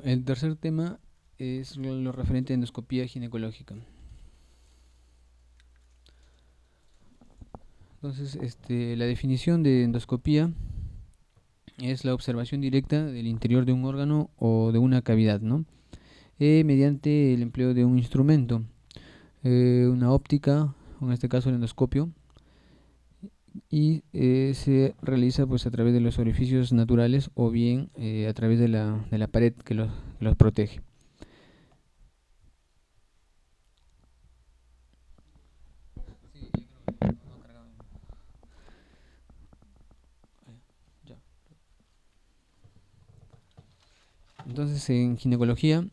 El tercer tema es lo referente a endoscopía ginecológica. Entonces, la definición de endoscopía es la observación directa del interior de un órgano o de una cavidad, ¿no? Mediante el empleo de un instrumento, una óptica, en este caso el endoscopio, y se realiza pues a través de los orificios naturales o bien a través de la pared que los protege. Entonces, en ginecología,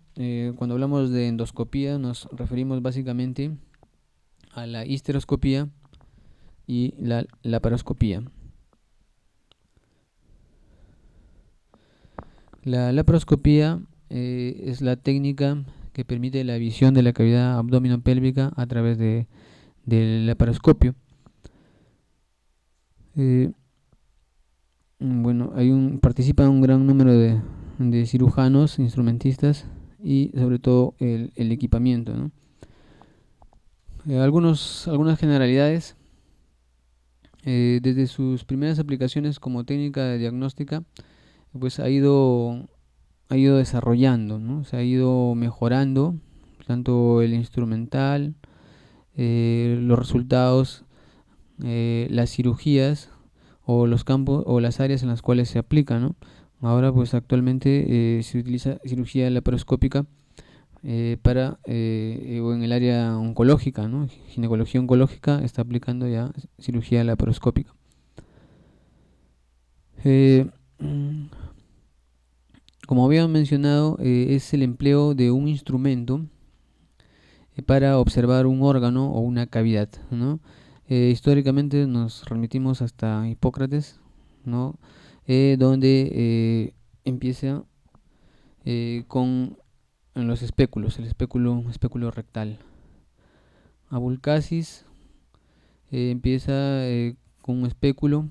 cuando hablamos de endoscopía, nos referimos básicamente a la histeroscopía y la laparoscopía. La laparoscopía es la técnica que permite la visión de la cavidad abdominopélvica a través del laparoscopio. Eh, bueno, participa un gran número de cirujanos, instrumentistas y sobre todo el equipamiento, ¿no? Algunas generalidades. Desde sus primeras aplicaciones como técnica diagnóstica, pues ha ido desarrollando, ¿no? Se ha ido mejorando tanto el instrumental, los resultados, las cirugías o los campos o las áreas en las cuales se aplica, ¿no? Ahora pues actualmente se utiliza cirugía laparoscópica o en el área oncológica, ¿no? Ginecología oncológica está aplicando ya cirugía laparoscópica. Eh, mm, Como había mencionado, es el empleo de un instrumento para observar un órgano o una cavidad, ¿no? Históricamente nos remitimos hasta Hipócrates, ¿no? Donde empieza con en los espéculos, el espéculo rectal. Abulcasis empieza con un espéculo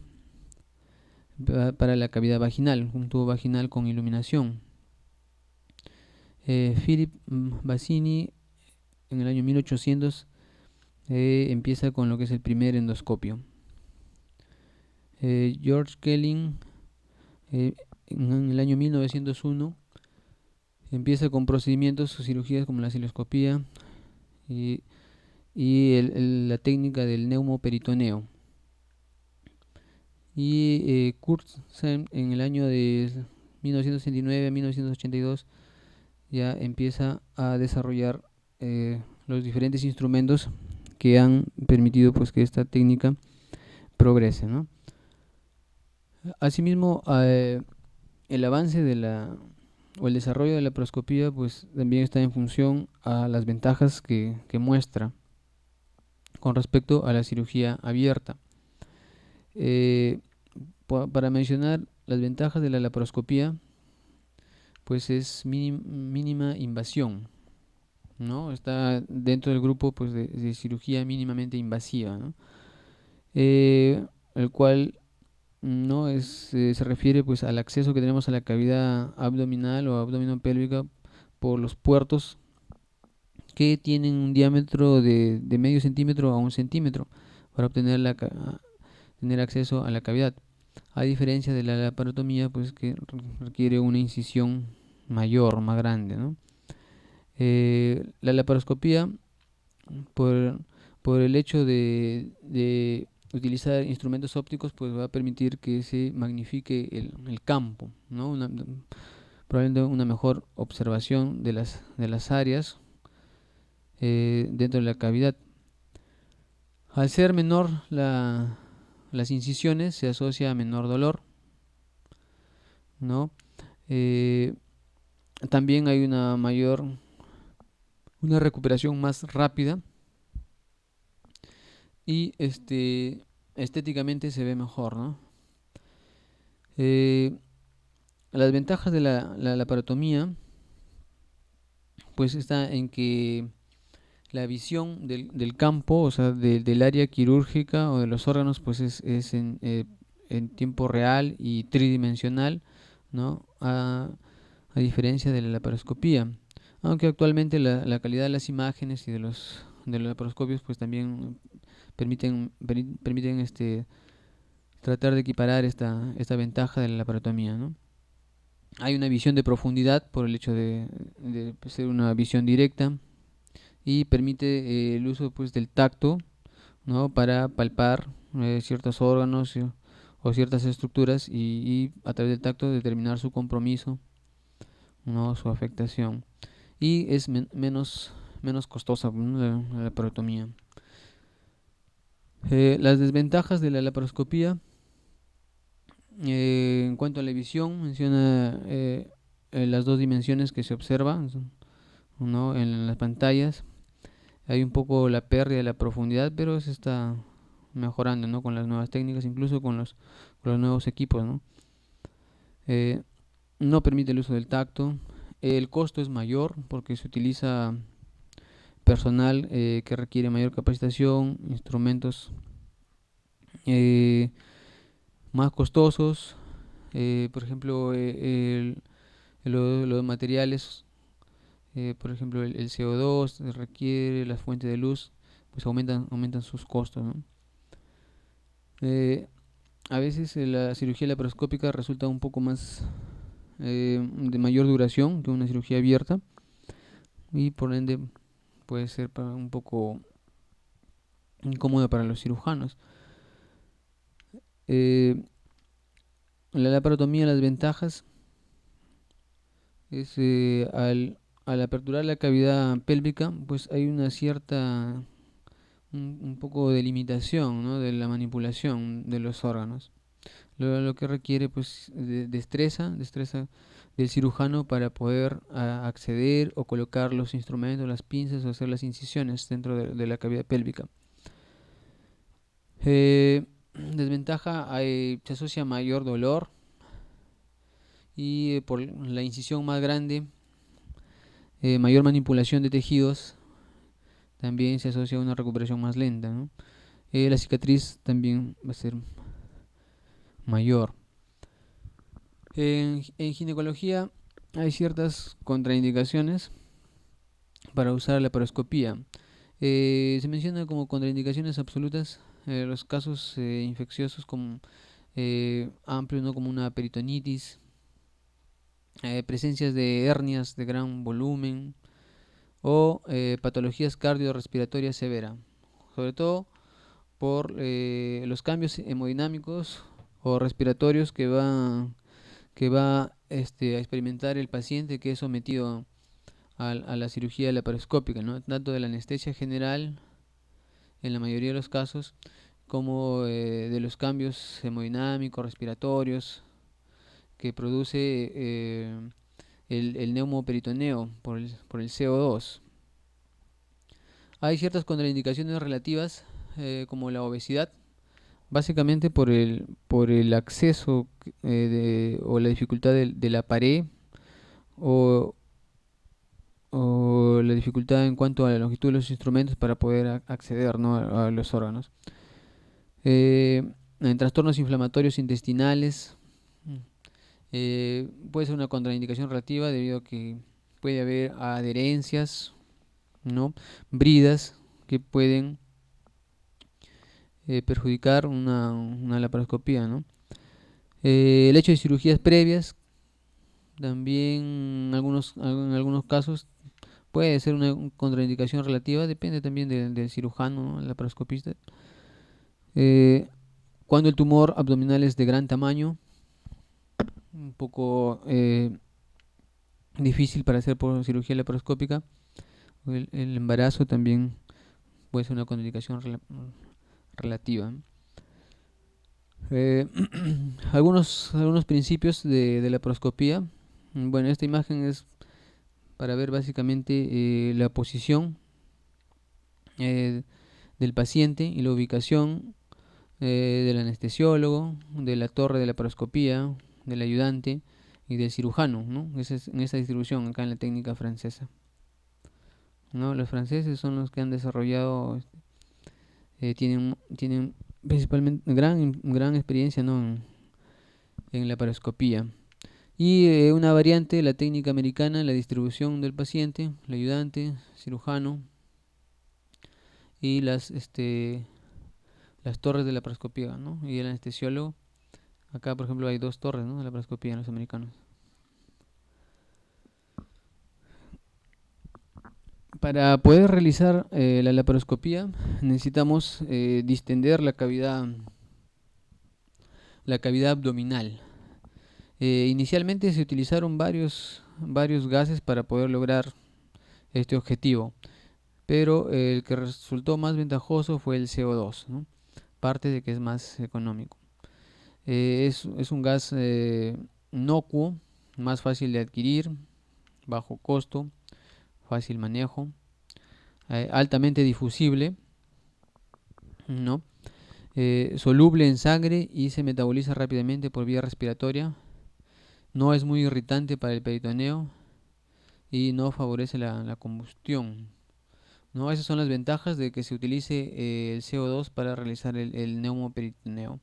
para la cavidad vaginal, un tubo vaginal con iluminación. Philip Bassini en el año 1800 empieza con lo que es el primer endoscopio. George Kelling en el año 1901 empieza con procedimientos o cirugías como la cilioscopía y, la técnica del neumoperitoneo. Y Kurzheim en el año de 1969 a 1982 ya empieza a desarrollar los diferentes instrumentos que han permitido pues que esta técnica progrese, ¿no? Asimismo, el avance o el desarrollo de la laparoscopía pues también está en función a las ventajas que muestra con respecto a la cirugía abierta. Para mencionar las ventajas de la laparoscopía, pues es mínima invasión, ¿no? Está dentro del grupo pues de cirugía mínimamente invasiva, ¿no? El cual no se refiere pues al acceso que tenemos a la cavidad abdominal o abdominopélvica por los puertos que tienen un diámetro de medio centímetro a un centímetro para obtener tener acceso a la cavidad, a diferencia de la laparotomía pues que requiere una incisión mayor, más grande, ¿no? La laparoscopía por, por el hecho de utilizar instrumentos ópticos pues va a permitir que se magnifique el campo, ¿no? Probablemente una mejor observación de las áreas dentro de la cavidad. Al ser menor las incisiones se asocia a menor dolor, ¿no? Eh, También hay una recuperación más rápida y estéticamente se ve mejor, ¿no? Eh, las ventajas de la laparotomía pues está en que la visión del campo, o sea, del área quirúrgica o de los órganos, pues es en tiempo real y tridimensional, ¿no? a diferencia de la laparoscopía. Aunque actualmente la calidad de las imágenes y de los laparoscopios pues también permiten tratar de equiparar esta ventaja de la laparotomía, ¿no? Hay una visión de profundidad por el hecho de ser una visión directa y permite el uso pues del tacto, ¿no? Para palpar ciertos órganos o ciertas estructuras y a través del tacto determinar su compromiso, ¿no? Su afectación. Y es menos costosa, ¿no? La laparotomía. Las desventajas de la laparoscopía, en cuanto a la visión, menciona las dos dimensiones que se observan, ¿no? En las pantallas. Hay un poco la pérdida de la profundidad, pero se está mejorando, ¿no? Con las nuevas técnicas, incluso con los nuevos equipos, ¿no? Eh, no permite el uso del tacto. El costo es mayor porque se utiliza personal que requiere mayor capacitación, instrumentos eh, más costosos, por ejemplo, los materiales, por ejemplo, el CO2 requiere la fuente de luz, pues aumentan sus costos, ¿no? Eh, a veces la cirugía laparoscópica resulta un poco más de mayor duración que una cirugía abierta y por ende puede ser un poco incómoda para los cirujanos. Eh, la laparotomía, las ventajas es al aperturar la cavidad pélvica, pues hay una cierta, un poco de limitación, ¿no? De la manipulación de los órganos. Lo que requiere pues destreza del cirujano para poder acceder o colocar los instrumentos, las pinzas o hacer las incisiones dentro de la cavidad pélvica. Desventaja, se asocia mayor dolor y por la incisión más grande, mayor manipulación de tejidos, también se asocia a una recuperación más lenta, ¿no? La cicatriz también va a ser mayor. En ginecología hay ciertas contraindicaciones para usar la laparoscopía. Se menciona como contraindicaciones absolutas los casos infecciosos como amplios, ¿no? Como una peritonitis, presencias de hernias de gran volumen o patologías cardiorrespiratorias severas, sobre todo por los cambios hemodinámicos o respiratorios que va a experimentar el paciente que es sometido a la cirugía laparoscópica, ¿no? Tanto de la anestesia general, en la mayoría de los casos, como de los cambios hemodinámicos, respiratorios, que produce el neumoperitoneo por el CO2. Hay ciertas contraindicaciones relativas, como la obesidad, básicamente por el acceso o la dificultad de la pared o, o la dificultad en cuanto a la longitud de los instrumentos para poder acceder, ¿no? a los órganos. Eh, en trastornos inflamatorios intestinales, puede ser una contraindicación relativa debido a que puede haber adherencias, ¿no? Bridas que pueden perjudicar una laparoscopía, ¿no? El hecho de cirugías previas también en algunos casos puede ser una contraindicación relativa, depende también del cirujano, ¿no? El laparoscopista. Eh, cuando el tumor abdominal es de gran tamaño, un poco difícil para hacer por cirugía laparoscópica, el embarazo también puede ser una contraindicación relativa. Eh, algunos principios de la laparoscopía. Bueno, esta imagen es para ver básicamente la posición eh, del paciente y la ubicación del anestesiólogo, de la torre de la laparoscopía, del ayudante y del cirujano, ¿no? En esa distribución acá en la técnica francesa, ¿no? Los franceses son los que han desarrollado, tienen principalmente gran experiencia, ¿no? en la laparoscopía. Y una variante, la técnica americana, la distribución del paciente, el ayudante, cirujano y las torres de la laparoscopía, ¿no? Y el anestesiólogo. Acá, por ejemplo, hay dos torres, ¿no? De la laparoscopía en los americanos. Para poder realizar la laparoscopía necesitamos distender la cavidad abdominal. Inicialmente se utilizaron varios gases para poder lograr este objetivo, pero el que resultó más ventajoso fue el CO2, ¿no? Parte de que es más económico. Es un gas inocuo, más fácil de adquirir, bajo costo, fácil manejo, altamente difusible, ¿no? Soluble en sangre y se metaboliza rápidamente por vía respiratoria. No es muy irritante para el peritoneo y no favorece la combustión, ¿no? Esas son las ventajas de que se utilice el CO2 para realizar el neumoperitoneo.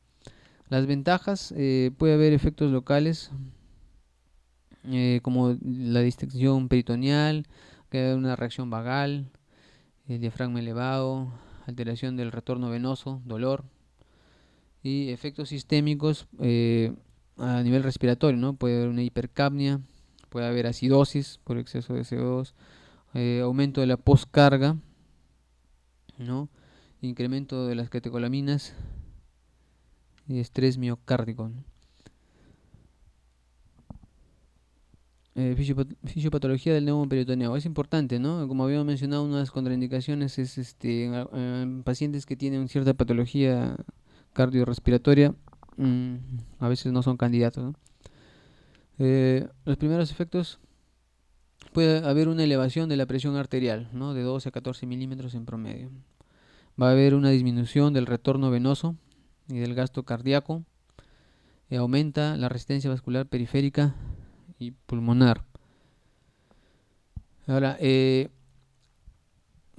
Las ventajas, puede haber efectos locales como la distensión peritoneal, que hay una reacción vagal, el diafragma elevado, alteración del retorno venoso, dolor y efectos sistémicos a nivel respiratorio, ¿no? Puede haber una hipercapnia, puede haber acidosis por exceso de CO2, aumento de la postcarga, ¿no? Incremento de las catecolaminas y estrés miocárdico, ¿no? Fisiopatología del neumoperitoneo es importante, ¿no? Como habíamos mencionado, una de las contraindicaciones es en pacientes que tienen cierta patología cardiorrespiratoria, mm, a veces no son candidatos, ¿no? Los primeros efectos, puede haber una elevación de la presión arterial, ¿no? De 12 a 14 milímetros en promedio. Va a haber una disminución del retorno venoso y del gasto cardíaco. Aumenta la resistencia vascular periférica y pulmonar. Ahora,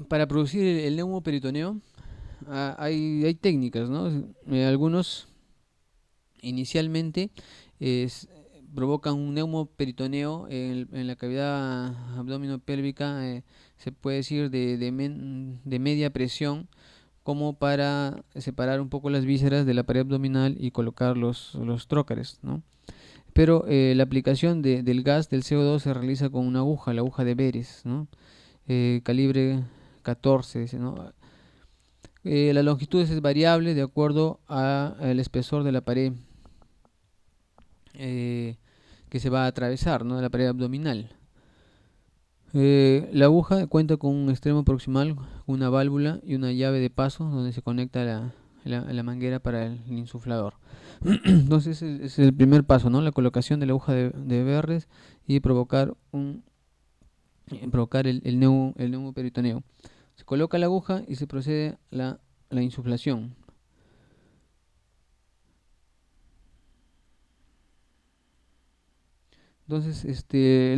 para producir el neumoperitoneo hay técnicas, ¿no? Algunos inicialmente es, provocan un neumoperitoneo en la cavidad abdominopélvica, se puede decir de media presión, como para separar un poco las vísceras de la pared abdominal y colocar los trócares, ¿no? Pero la aplicación del gas del CO2 se realiza con una aguja, la aguja de Beres, ¿no? Calibre 14, ¿no? La longitud es variable de acuerdo al espesor de la pared eh, que se va a atravesar, ¿no? La pared abdominal. La aguja cuenta con un extremo proximal, una válvula y una llave de paso donde se conecta la manguera para el insuflador. Entonces es el primer paso, ¿no? La colocación de la aguja de Verres y provocar el neumoperitoneo. Se coloca la aguja y se procede a la insuflación. Entonces,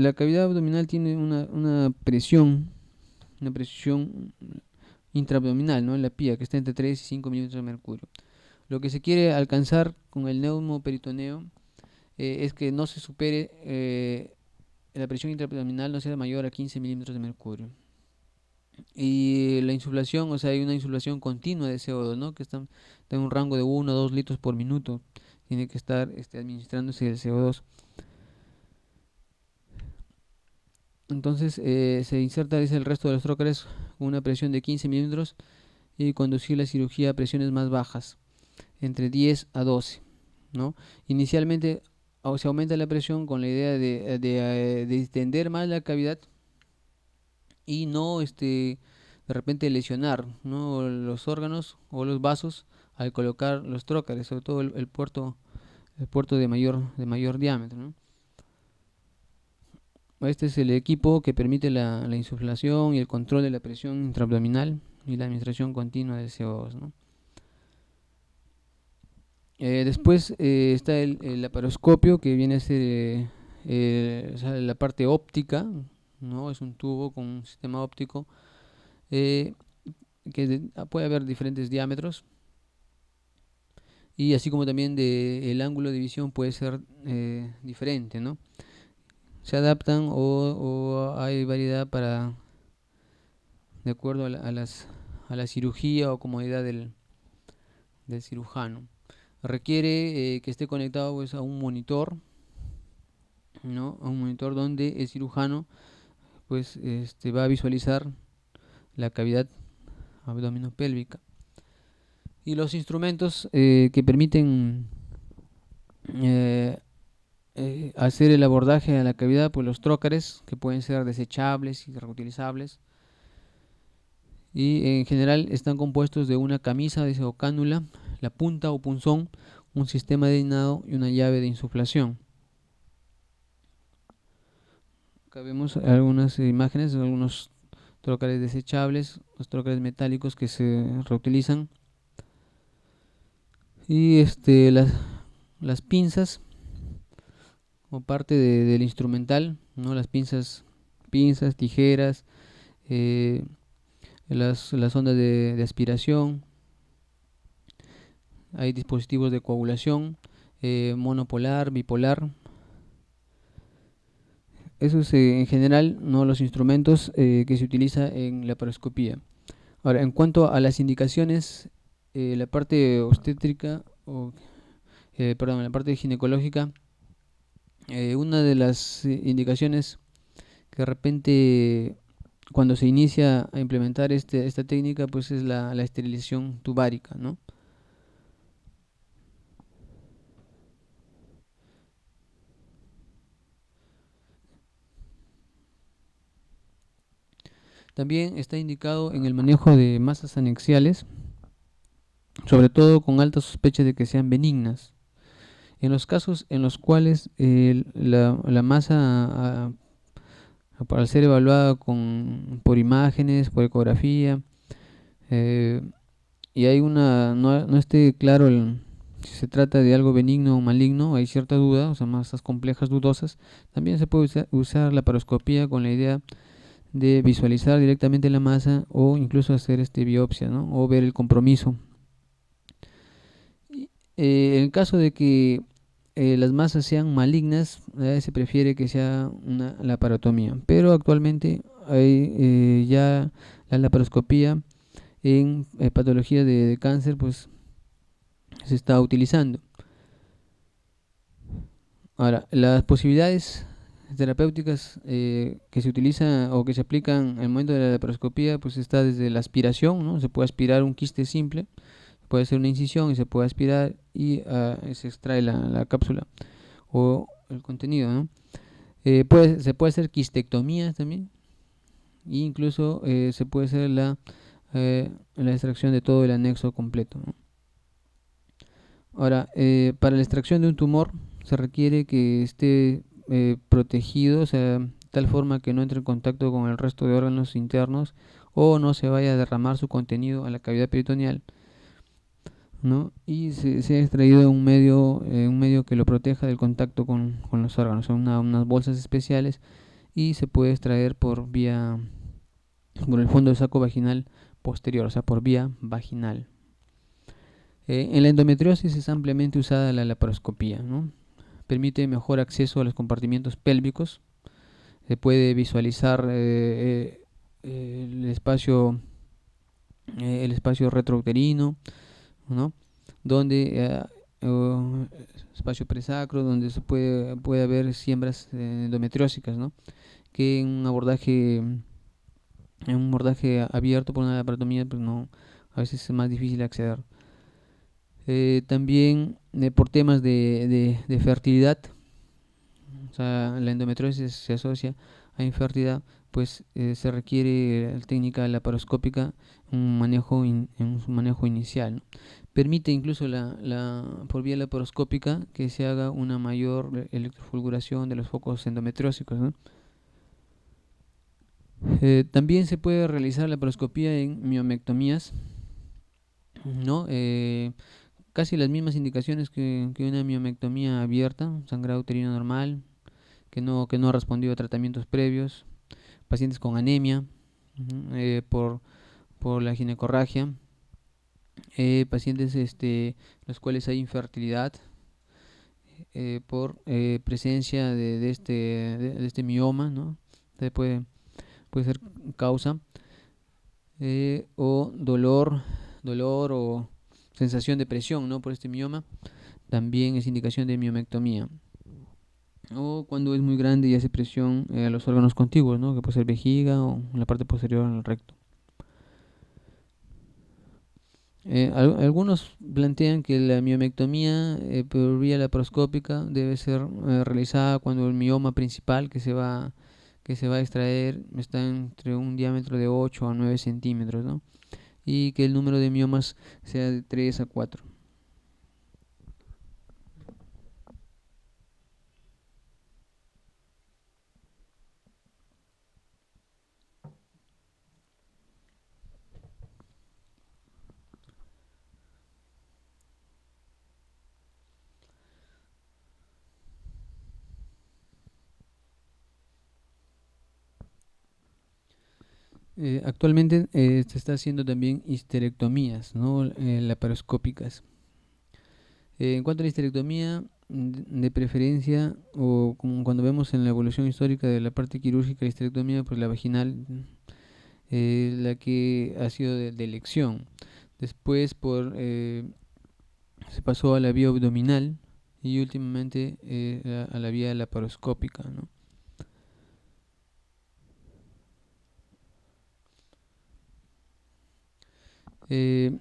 la cavidad abdominal tiene una presión intraabdominal, ¿no? En la pía, que está entre 3 y 5 milímetros de mercurio. Lo que se quiere alcanzar con el neumoperitoneo es que no se supere, la presión intraabdominal no sea mayor a 15 milímetros de mercurio. Y la insuflación, o sea, hay una insuflación continua de CO2, ¿no? Que está en un rango de 1 a 2 litros por minuto. Tiene que estar administrándose el CO2. Entonces se inserta, dice, el resto de los trócares con una presión de 15 milímetros y conducir la cirugía a presiones más bajas, entre 10 a 12, ¿no? Inicialmente se aumenta la presión con la idea de distender más la cavidad y no de repente lesionar, ¿no? Los órganos o los vasos al colocar los trócares, sobre todo el puerto de mayor diámetro, ¿no? Este es el equipo que permite la insuflación y el control de la presión intraabdominal y la administración continua del CO2, ¿no? Después está el laparoscopio, que viene a ser o sea, la parte óptica, ¿no? Es un tubo con un sistema óptico que puede haber diferentes diámetros y así como también el ángulo de visión puede ser diferente, ¿no? Se adaptan o hay variedad para de acuerdo a la cirugía o comodidad del cirujano. Requiere que esté conectado pues, a un monitor, ¿no? A un monitor donde el cirujano pues va a visualizar la cavidad abdominopélvica. Y los instrumentos que permiten eh, hacer el abordaje a la cavidad, pues los trócares, que pueden ser desechables y reutilizables, y en general están compuestos de una camisa o cánula, la punta o punzón, un sistema de llenado y una llave de insuflación. Acá vemos algunas imágenes de algunos trócares desechables, los trócares metálicos que se reutilizan, y las pinzas o parte del instrumental, ¿no? Las pinzas, tijeras, eh, las ondas de aspiración. Hay dispositivos de coagulación, monopolar, bipolar. Eso es en general no los instrumentos que se utiliza en la laparoscopía. Ahora, en cuanto a las indicaciones, la parte obstétrica, perdón, la parte ginecológica, una de las indicaciones que de repente cuando se inicia a implementar esta técnica, pues es la esterilización tubárica, ¿no? También está indicado en el manejo de masas anexiales, sobre todo con alta sospecha de que sean benignas. En los casos en los cuales la masa, al ser evaluada por imágenes, por ecografía, eh, y hay no esté claro si se trata de algo benigno o maligno, hay cierta duda, o sea, masas complejas dudosas, también se puede usar la paroscopía con la idea de visualizar directamente la masa o incluso hacer biopsia, ¿no? O ver el compromiso. En el caso de que las masas sean malignas, se prefiere que sea una laparotomía, pero actualmente hay ya la laparoscopía en patología de cáncer, pues se está utilizando. Ahora, las posibilidades terapéuticas que se utilizan o que se aplican en el momento de la laparoscopía, pues está desde la aspiración, ¿no? Se puede aspirar un quiste simple, puede ser una incisión y se puede aspirar y se extrae la cápsula o el contenido, ¿no? Se puede hacer quistectomía también, e incluso se puede hacer la extracción de todo el anexo completo, ¿no? Ahora, para la extracción de un tumor se requiere que esté protegido, o sea, de tal forma que no entre en contacto con el resto de órganos internos o no se vaya a derramar su contenido a la cavidad peritoneal, ¿no? Y se ha extraído un medio que lo proteja del contacto con los órganos, son unas bolsas especiales y se puede extraer por el fondo del saco vaginal posterior, o sea, por vía vaginal. En la endometriosis es ampliamente usada la laparoscopía, ¿no? Permite mejor acceso a los compartimientos pélvicos, se puede visualizar el espacio retrouterino, ¿no? Donde espacio presacro, donde puede haber siembras endometriósicas, ¿no? Que en un abordaje abierto por una laparotomía, pues no, a veces es más difícil acceder. También por temas de fertilidad, o sea, la endometriosis se asocia a infertilidad, pues se requiere técnica laparoscópica, en un manejo inicial, ¿no? Permite incluso por vía laparoscópica que se haga una mayor electrofulguración de los focos endometriósicos, ¿no? También se puede realizar laparoscopía en miomectomías, ¿no? Casi las mismas indicaciones que una miomectomía abierta, sangrado uterino normal, que no ha respondido a tratamientos previos, pacientes con anemia, por la ginecorragia, pacientes los cuales hay infertilidad por presencia de este mioma, ¿no? Puede ser causa, o dolor o sensación de presión, ¿no? Por este mioma, también es indicación de miomectomía. O cuando es muy grande y hace presión a los órganos contiguos, ¿no? Que puede ser vejiga o en la parte posterior del recto. Algunos plantean que la miomectomía por vía laparoscópica debe ser realizada cuando el mioma principal que se va a extraer está entre un diámetro de 8 a 9 centímetros, ¿no? Y que el número de miomas sea de 3 a 4. Actualmente se está haciendo también histerectomías, ¿no? Laparoscópicas. En cuanto a la histerectomía, de preferencia, o como cuando vemos en la evolución histórica de la parte quirúrgica, la histerectomía, pues la vaginal, la que ha sido de elección. Después se pasó a la vía abdominal y últimamente a la vía laparoscópica, ¿no? Eh,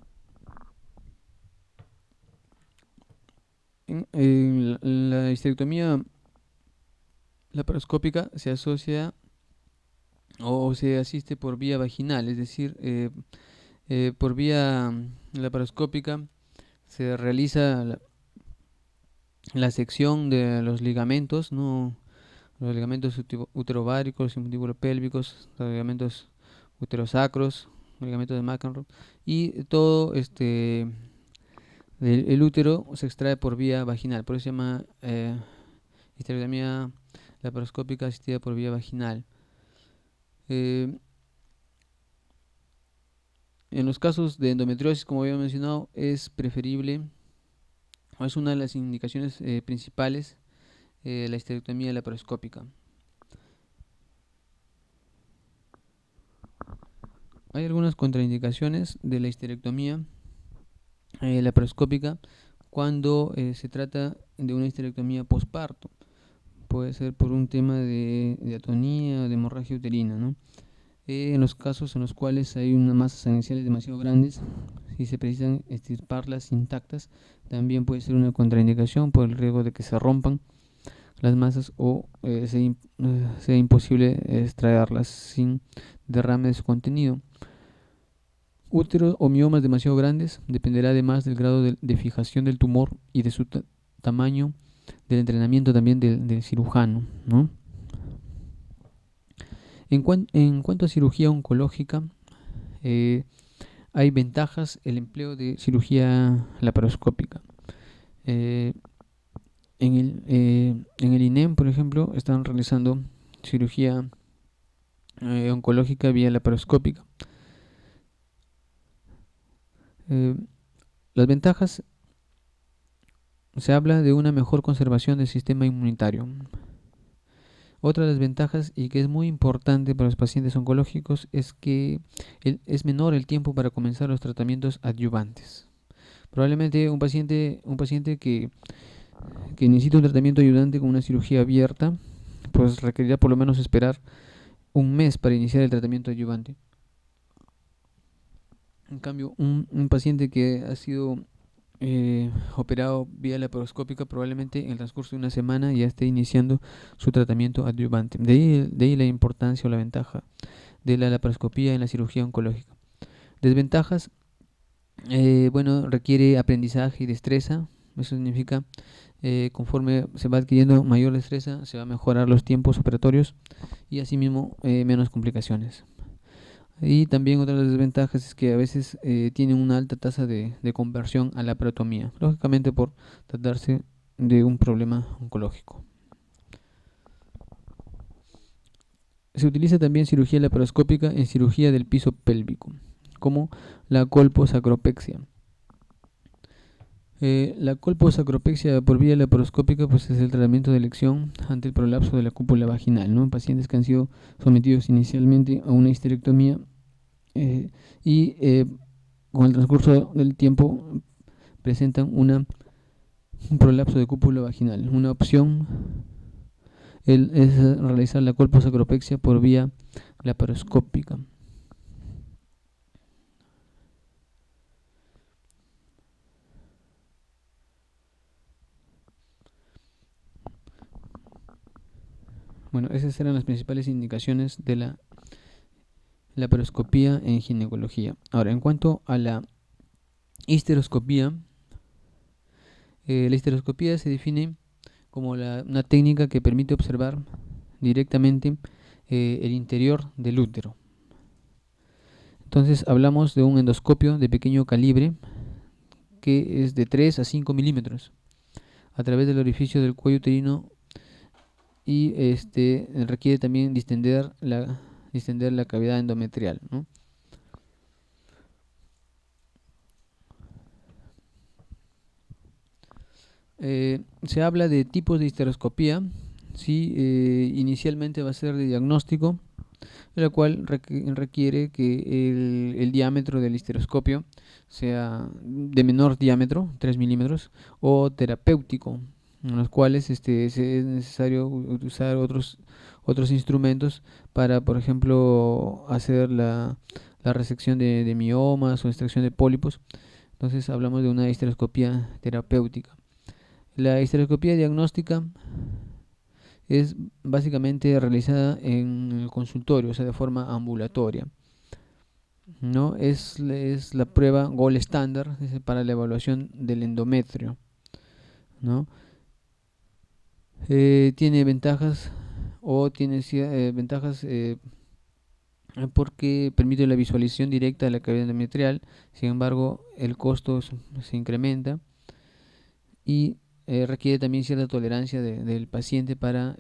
la histerectomía laparoscópica se asocia o se asiste por vía vaginal, es decir, por vía laparoscópica se realiza la sección de los ligamentos, ¿no? Los ligamentos uterováricos, pélvicos, los ligamentos uterosacros, ligamentos de McEnroe, y todo el útero se extrae por vía vaginal, por eso se llama histerectomía laparoscópica asistida por vía vaginal. Eh, en los casos de endometriosis, como había mencionado, es preferible, o es una de las indicaciones principales, la histerectomía laparoscópica. Hay algunas contraindicaciones de la histerectomía laparoscópica cuando se trata de una histerectomía posparto. Puede ser por un tema de atonía o de hemorragia uterina, ¿no? En los casos en los cuales hay unas masas iniciales demasiado grandes, si se precisan extirparlas intactas, también puede ser una contraindicación por el riesgo de que se rompan las masas o sea imposible extraerlas sin derrame de su contenido. Úteros o miomas demasiado grandes dependerá además del grado de fijación del tumor y de su tamaño, del entrenamiento también del cirujano, ¿no? En cuanto a cirugía oncológica, eh, hay ventajas el empleo de cirugía laparoscópica. Eh, en el INEM, por ejemplo, están realizando cirugía oncológica vía laparoscópica. Eh, las ventajas, se habla de una mejor conservación del sistema inmunitario. Otra de las ventajas, y que es muy importante para los pacientes oncológicos, es que es menor el tiempo para comenzar los tratamientos adyuvantes. Probablemente un paciente que necesita un tratamiento ayudante con una cirugía abierta, pues requerirá por lo menos esperar un mes para iniciar el tratamiento adyuvante. En cambio, un paciente que ha sido operado vía laparoscópica probablemente en el transcurso de una semana ya esté iniciando su tratamiento adyuvante. De ahí la importancia o la ventaja de la laparoscopía en la cirugía oncológica. Desventajas, bueno, requiere aprendizaje y destreza. Eso significa, conforme se va adquiriendo mayor destreza, se va a mejorar los tiempos operatorios y asimismo menos complicaciones. Y también otra de las desventajas es que a veces tienen una alta tasa de conversión a la laparotomía, lógicamente por tratarse de un problema oncológico. Se utiliza también cirugía laparoscópica en cirugía del piso pélvico, como la colposacropexia. La colposacropexia por vía laparoscópica pues es el tratamiento de elección ante el prolapso de la cúpula vaginal, ¿no? Pacientes que han sido sometidos inicialmente a una histerectomía eh, y con el transcurso del tiempo presentan un prolapso de cúpula vaginal. Una opción es realizar la colposacropexia por vía laparoscópica. Bueno, esas eran las principales indicaciones de la laparoscopía en ginecología. Ahora, en cuanto a la histeroscopía, la histeroscopía se define como una técnica que permite observar directamente el interior del útero. Entonces hablamos de un endoscopio de pequeño calibre que es de 3 a 5 milímetros a través del orificio del cuello uterino y requiere también distender la cavidad endometrial, ¿no? Se habla de tipos de histeroscopía, ¿sí? Inicialmente va a ser de diagnóstico, la cual requiere que el diámetro del histeroscopio sea de menor diámetro, 3 milímetros, o terapéutico, en los cuales es necesario usar otros instrumentos para, por ejemplo, hacer la resección de miomas o extracción de pólipos. Entonces hablamos de una histeroscopía terapéutica. La histeroscopía diagnóstica es básicamente realizada en el consultorio, o sea, de forma ambulatoria, ¿no? Es la prueba gold estándar para la evaluación del endometrio, ¿no? Tiene ventajas ventajas porque permite la visualización directa de la cavidad endometrial. Sin embargo, el costo se incrementa y requiere también cierta tolerancia del paciente para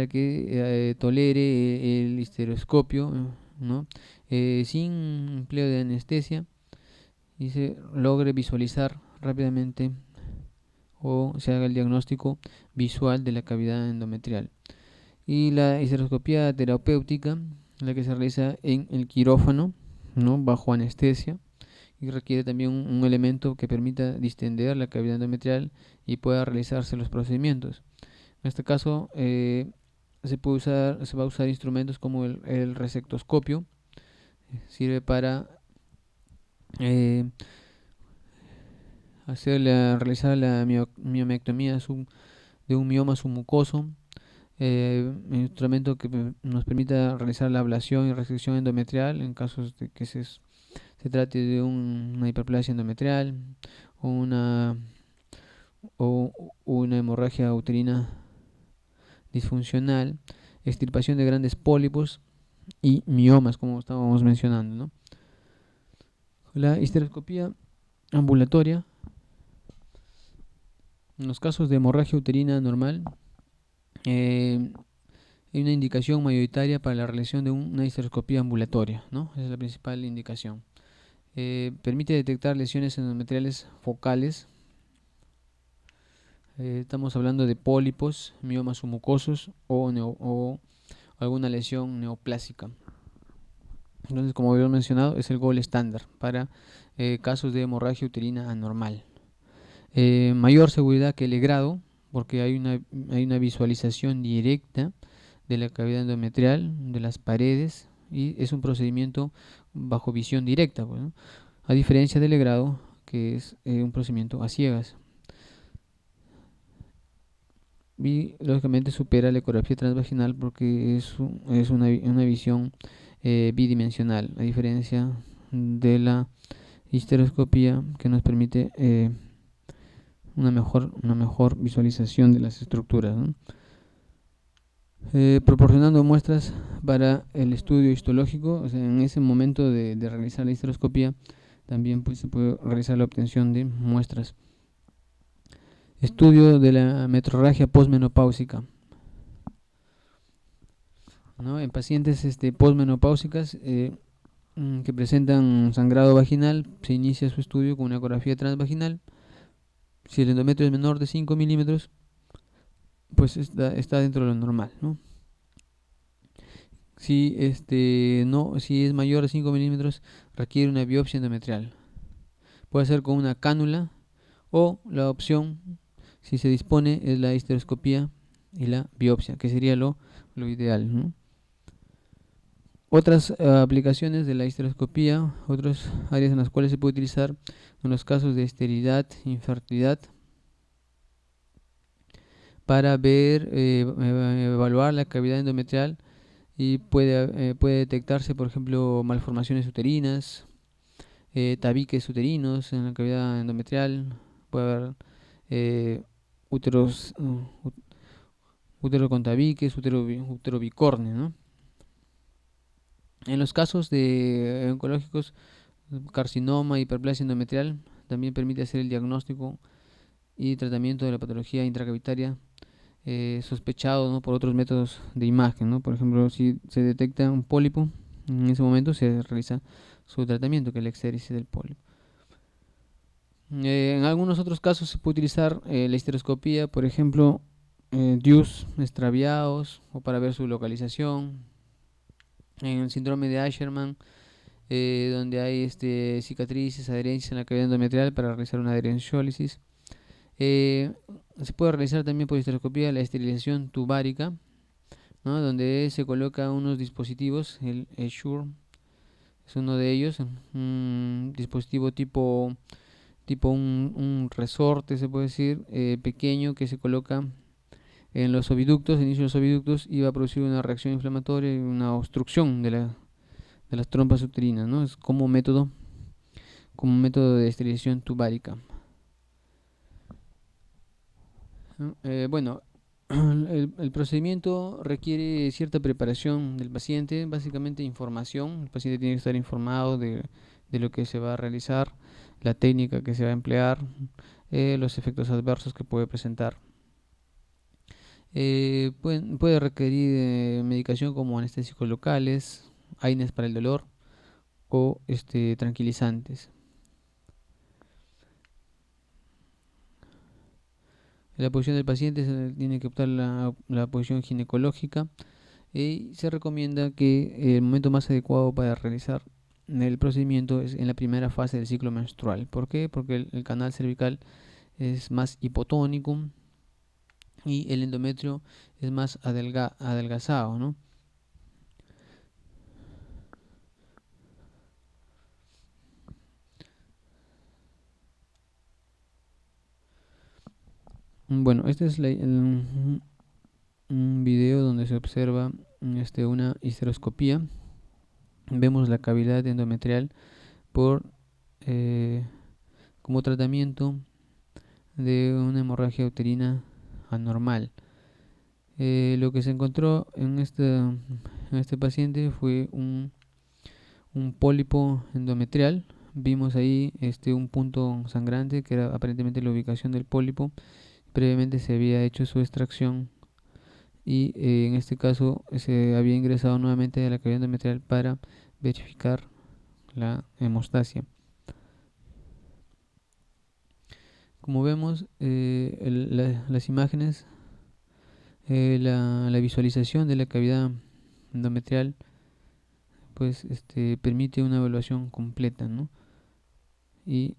que tolere el histeroscopio, ¿no? Sin empleo de anestesia y se logre visualizar rápidamente o se haga el diagnóstico visual de la cavidad endometrial. Y la histeroscopía terapéutica, la que se realiza en el quirófano, ¿no? Bajo anestesia, y requiere también un elemento que permita distender la cavidad endometrial y pueda realizarse los procedimientos. En este caso se va a usar instrumentos como el resectoscopio, sirve para eh, realizar la miomectomía de un mioma submucoso, un instrumento que nos permita realizar la ablación y resección endometrial en casos de que se trate de una hiperplasia endometrial o o una hemorragia uterina disfuncional, extirpación de grandes pólipos y miomas, como estábamos mencionando, ¿no? La histeroscopía ambulatoria, en los casos de hemorragia uterina normal, eh, hay una indicación mayoritaria para la realización de una histeroscopía ambulatoria, ¿no? Esa es la principal indicación. Permite detectar lesiones endometriales focales. Estamos hablando de pólipos, miomas submucosos o alguna lesión neoplásica. Entonces, como habíamos mencionado, es el gold estándar para casos de hemorragia uterina anormal. Mayor seguridad que el legrado, porque hay una visualización directa de la cavidad endometrial, de las paredes, y es un procedimiento bajo visión directa, pues, ¿no? A diferencia del legrado, que es un procedimiento a ciegas. Y lógicamente supera la ecografía transvaginal porque es una visión bidimensional, a diferencia de la histeroscopía que nos permite una mejor visualización de las estructuras, ¿no? Proporcionando muestras para el estudio histológico, o sea, en ese momento de realizar la histeroscopía también pues, se puede realizar la obtención de muestras. Estudio de la metrorragia posmenopáusica, ¿no? En pacientes posmenopáusicas que presentan sangrado vaginal, se inicia su estudio con una ecografía transvaginal. Si el endometrio es menor de 5 milímetros, pues está dentro de lo normal, ¿no? Si es mayor de 5 milímetros, requiere una biopsia endometrial. Puede ser con una cánula o la opción, si se dispone, es la histeroscopía y la biopsia, que sería lo ideal, ¿no? Otras aplicaciones de la histeroscopía, otras áreas en las cuales se puede utilizar en los casos de esterilidad, infertilidad, para ver, evaluar la cavidad endometrial y puede detectarse, por ejemplo, malformaciones uterinas, tabiques uterinos en la cavidad endometrial, puede haber eh, úteros, útero con tabiques, útero bicornio, ¿no? En los casos de oncológicos, carcinoma, hiperplasia endometrial, también permite hacer el diagnóstico y tratamiento de la patología intracavitaria sospechado, ¿no?, por otros métodos de imagen, ¿no? Por ejemplo, si se detecta un pólipo, en ese momento se realiza su tratamiento, que es la exéresis del pólipo. En algunos otros casos se puede utilizar la histeroscopía, por ejemplo, DIUs extraviados o para ver su localización. En el síndrome de Asherman, donde hay cicatrices, adherencias en la cavidad endometrial para realizar una adherenciólisis. Eh, Se puede realizar también por histeroscopía la esterilización tubárica, ¿no?, donde se coloca unos dispositivos, el Shure es uno de ellos, un dispositivo tipo un resorte, se puede decir, pequeño, que se coloca en los oviductos, inicio de los oviductos, y va a producir una reacción inflamatoria y una obstrucción de las trompas uterinas, ¿no? Es como método de esterilización tubárica. ¿No? Bueno, el procedimiento requiere cierta preparación del paciente, básicamente información. El paciente tiene que estar informado de lo que se va a realizar, la técnica que se va a emplear, los efectos adversos que puede presentar. Puede requerir medicación como anestésicos locales, AINES para el dolor o tranquilizantes. La posición del paciente tiene que optar la posición ginecológica y se recomienda que el momento más adecuado para realizar el procedimiento es en la primera fase del ciclo menstrual. ¿Por qué? Porque el canal cervical es más hipotónico y el endometrio es más adelgazado, ¿no? Bueno, este es un video donde se observa una histeroscopía. Vemos la cavidad endometrial por eh, como tratamiento de una hemorragia uterina anormal. Lo que se encontró en este paciente fue un pólipo endometrial. Vimos ahí un punto sangrante que era aparentemente la ubicación del pólipo. Previamente se había hecho su extracción y en este caso se había ingresado nuevamente a la cavidad endometrial para verificar la hemostasia. Como vemos, las imágenes, la visualización de la cavidad endometrial, pues permite una evaluación completa, ¿no? Y,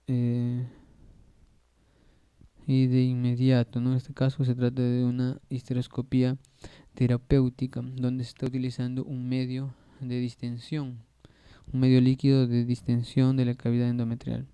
eh, y de inmediato, ¿no? En este caso se trata de una histeroscopía terapéutica, donde se está utilizando un medio de distensión, un medio líquido de distensión de la cavidad endometrial.